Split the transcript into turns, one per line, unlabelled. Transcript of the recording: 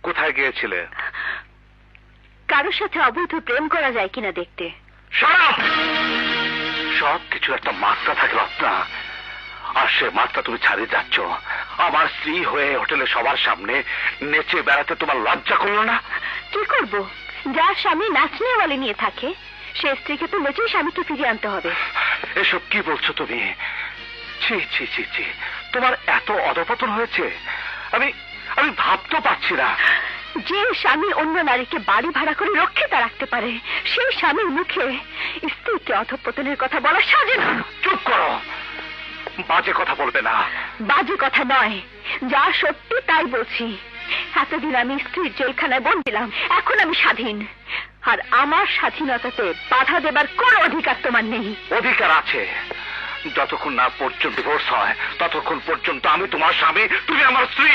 কোথায় গিয়েছিলে?
কারোর সাথে অবৈধ প্রেম করা যায় কিনা দেখতে।
সব কিছু একটা মাত্রা থাকে রত্না, আর সে মাত্রা তুমি ছাড়িয়ে যাচ্ছ। আমার স্ত্রী হয়ে হোটেলে সবার সামনে নেচে বেড়াতে তোমার লজ্জা করলো না?
কি করব, যার স্বামী নাচনেওয়ালি নিয়ে থাকে সে স্ত্রীকে তো নেচেই স্বামীকে ফিরিয়ে আনতে হবে।
এসব কি বলছো তুমি? ছি ছি ছি ছি, তোমার এত অধপতন হয়েছে আমি আমি ভাবতে পারছি না।
যে স্বামী অন্য নারীকে বাড়ি ভাড়া করে রক্ষিতা রাখতে পারে সেই স্বামীর মুখে স্ত্রীকে অধঃপতনের কথা বলা সাজে না।
চুপ করো, বাজে কথা বলবে না।
বাজে কথা নয়, যা সত্যি তাই বলছি। এতদিন আমি স্ত্রীর জেলখানায় বন্দিলাম, এখন আমি স্বাধীন, আর আমার স্বাধীনতাতে বাধা দেবার কোনো অধিকার তোমার নেই।
অধিকার আছে, যতক্ষণ না পর্যন্ত ডিভোর্স হয় ততক্ষণ পর্যন্ত আমি তোমার স্বামী, তুমি আমার স্ত্রী।